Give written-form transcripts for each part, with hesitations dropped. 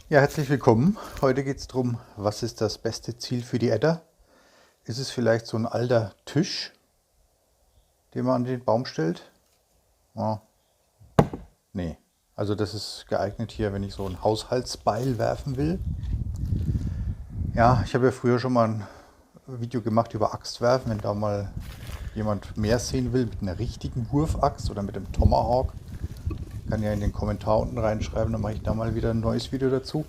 Ja, herzlich willkommen. Heute geht es darum, was ist das beste Ziel für die Edda? Ist es vielleicht so ein alter Tisch, den man an den Baum stellt? Ja, nee. Also das ist geeignet hier, wenn ich so ein Haushaltsbeil werfen will. Ja, ich habe ja früher schon mal ein Video gemacht über Axtwerfen, wenn da mal jemand mehr sehen will mit einer richtigen Wurfaxt oder mit einem Tomahawk. Kann ja in den Kommentar unten reinschreiben, dann mache ich da mal wieder ein neues Video dazu.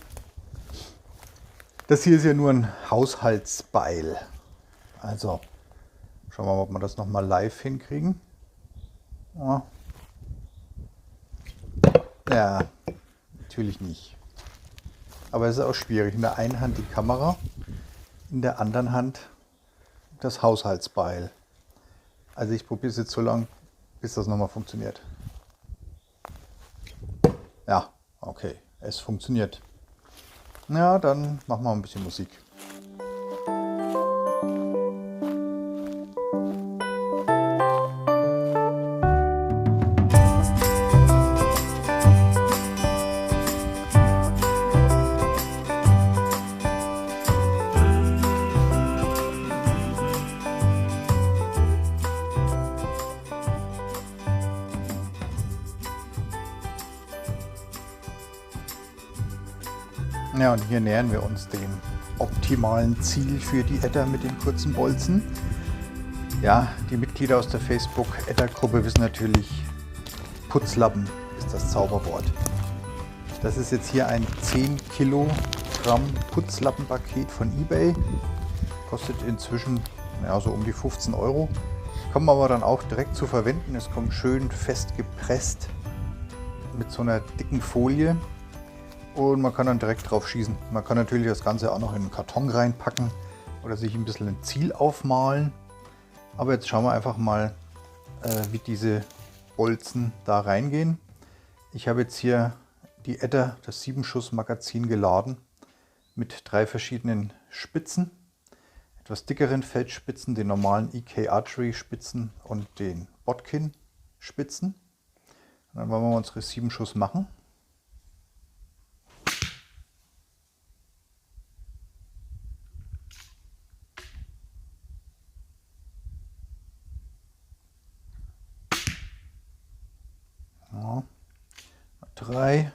Das hier ist ja nur ein Haushaltsbeil. Also schauen wir mal, ob wir das nochmal live hinkriegen. Ja, natürlich nicht. Aber es ist auch schwierig. In der einen Hand die Kamera, in der anderen Hand das Haushaltsbeil. Also ich probiere es jetzt so lange, bis das nochmal funktioniert. Ja, okay, es funktioniert. Ja, dann machen wir ein bisschen Musik. Ja, und hier nähern wir uns dem optimalen Ziel für die Edda mit den kurzen Bolzen. Ja, die Mitglieder aus der Facebook-Edda-Gruppe wissen natürlich, Putzlappen ist das Zauberwort. Das ist jetzt hier ein 10 Kilogramm Putzlappenpaket von eBay. Kostet inzwischen ja, so um die 15 Euro. Kann man aber dann auch direkt zu verwenden. Es kommt schön fest gepresst mit so einer dicken Folie. Und man kann dann direkt drauf schießen. Man kann natürlich das Ganze auch noch in einen Karton reinpacken oder sich ein bisschen ein Ziel aufmalen. Aber jetzt schauen wir einfach mal, wie diese Bolzen da reingehen. Ich habe jetzt hier die Edda, das 7-Schuss-Magazin geladen mit 3 verschiedenen Spitzen. Etwas dickeren Feldspitzen, den normalen EK Archery Spitzen und den Botkin Spitzen. Und dann wollen wir unsere 7 Schuss machen. Ja, 3.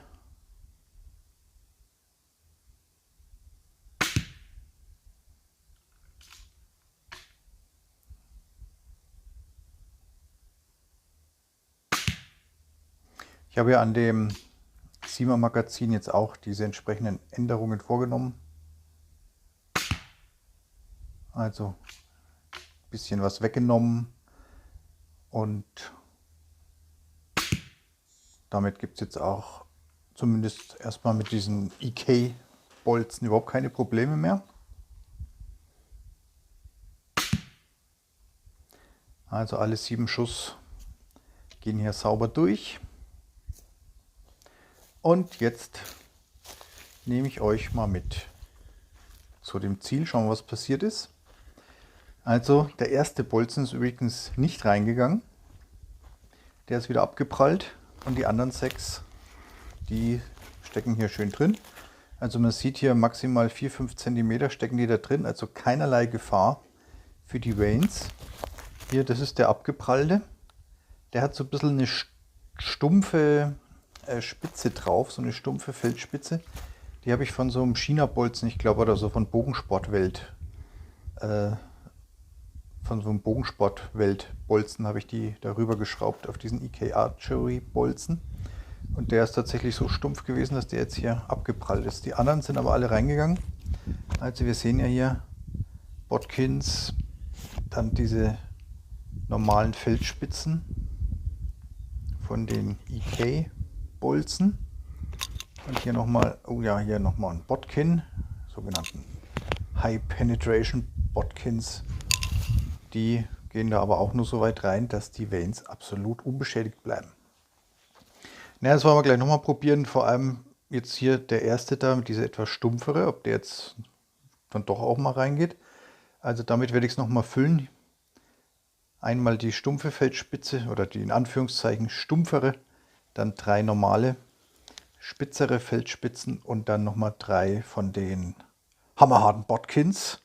Ich habe ja an dem 7er Magazin jetzt auch diese entsprechenden Änderungen vorgenommen. Also ein bisschen was weggenommen und damit gibt es jetzt auch zumindest erstmal mit diesen EK-Bolzen überhaupt keine Probleme mehr. Also alle 7 Schuss gehen hier sauber durch. Und jetzt nehme ich euch mal mit zu dem Ziel. Schauen wir, was passiert ist. Also der erste Bolzen ist übrigens nicht reingegangen. Der ist wieder abgeprallt und die anderen 6, die stecken hier schön drin. Also man sieht hier maximal 4-5 cm stecken die da drin, also keinerlei Gefahr für die Vanes. Hier, das ist der abgeprallte. Der hat so ein bisschen eine stumpfe Spitze drauf, so eine stumpfe Feldspitze. Die habe ich von so einem China-Bolzen, ich glaube, oder so von Bogensportwelt. Von so einem Bogensportwelt-Bolzen habe ich die darüber geschraubt auf diesen EK Archery-Bolzen. Und der ist tatsächlich so stumpf gewesen, dass der jetzt hier abgeprallt ist. Die anderen sind aber alle reingegangen. Also wir sehen ja hier Botkins, dann diese normalen Feldspitzen von den EK-Bolzen. Und hier nochmal, oh ja, hier nochmal ein Botkin, sogenannten High Penetration Botkins. Die gehen da aber auch nur so weit rein, dass die Vanes absolut unbeschädigt bleiben. Na, das wollen wir gleich nochmal probieren. Vor allem jetzt hier der erste da mit dieser etwas stumpfere, ob der jetzt dann doch auch mal reingeht. Also damit werde ich es nochmal füllen. Einmal die stumpfe Feldspitze oder die in Anführungszeichen stumpfere, dann 3 normale spitzere Feldspitzen und dann nochmal 3 von den hammerharten Botkins.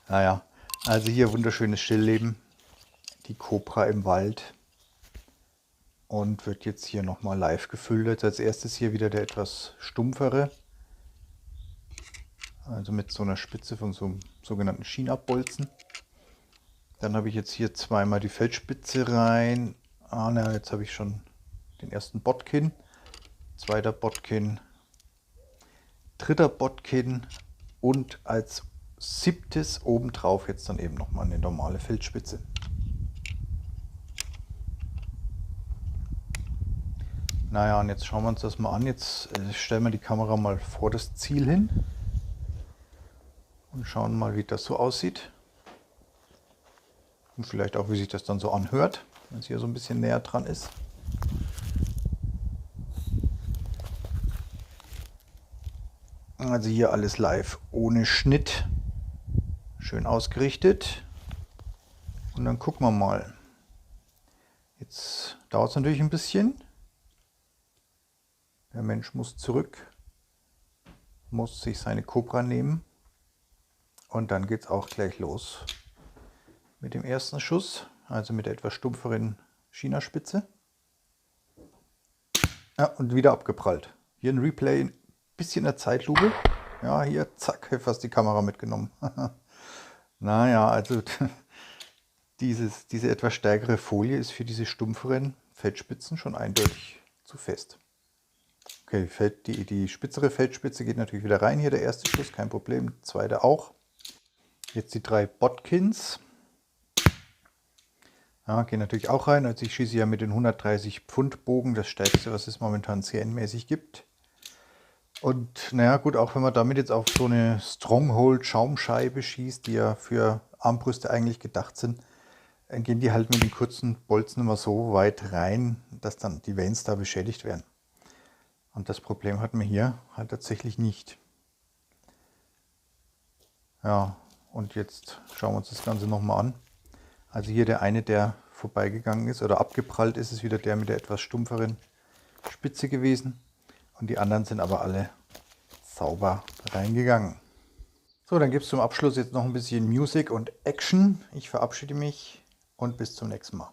Naja, also hier wunderschönes Stillleben. Die Kobra im Wald. Und wird jetzt hier nochmal live gefüllt. Als erstes hier wieder der etwas stumpfere. Also mit so einer Spitze von so einem sogenannten Schienabbolzen. Dann habe ich jetzt hier zweimal die Feldspitze rein. Ah, na, jetzt habe ich schon den ersten Botkin. Zweiter Botkin. Dritter Botkin. Und als 7. obendrauf jetzt dann eben nochmal eine normale Feldspitze. Naja, und jetzt schauen wir uns das mal an. Jetzt stellen wir die Kamera mal vor das Ziel hin und schauen mal, wie das so aussieht. Und vielleicht auch, wie sich das dann so anhört, wenn es hier so ein bisschen näher dran ist. Also hier alles live ohne Schnitt. Schön ausgerichtet. Und dann gucken wir mal. Jetzt dauert es natürlich ein bisschen. Der Mensch muss zurück, muss sich seine Kobra nehmen und dann geht es auch gleich los mit dem ersten Schuss, also mit der etwas stumpferen Chinaspitze. Ja, und wieder abgeprallt. Hier ein Replay, ein bisschen in der Zeitlupe. Ja, hier, zack, fast die Kamera mitgenommen. Naja, also diese etwas stärkere Folie ist für diese stumpferen Feldspitzen schon eindeutig zu fest. Okay, die spitzere Feldspitze geht natürlich wieder rein. Hier der erste Schuss, kein Problem. Der zweite auch. Jetzt die 3 Botkins. Ja, gehen natürlich auch rein. Also ich schieße ja mit den 130 Pfund Bogen, das stärkste, was es momentan CN-mäßig gibt. Und naja gut, auch wenn man damit jetzt auf so eine Stronghold-Schaumscheibe schießt, die ja für Armbrüste eigentlich gedacht sind, dann gehen die halt mit den kurzen Bolzen immer so weit rein, dass dann die Vanes da beschädigt werden. Und das Problem hat man hier halt tatsächlich nicht. Ja, und jetzt schauen wir uns das Ganze nochmal an. Also hier der eine, der vorbeigegangen ist oder abgeprallt ist, ist wieder der mit der etwas stumpferen Spitze gewesen. Und die anderen sind aber alle sauber reingegangen. So, dann gibt es zum Abschluss jetzt noch ein bisschen Musik und Action. Ich verabschiede mich und bis zum nächsten Mal.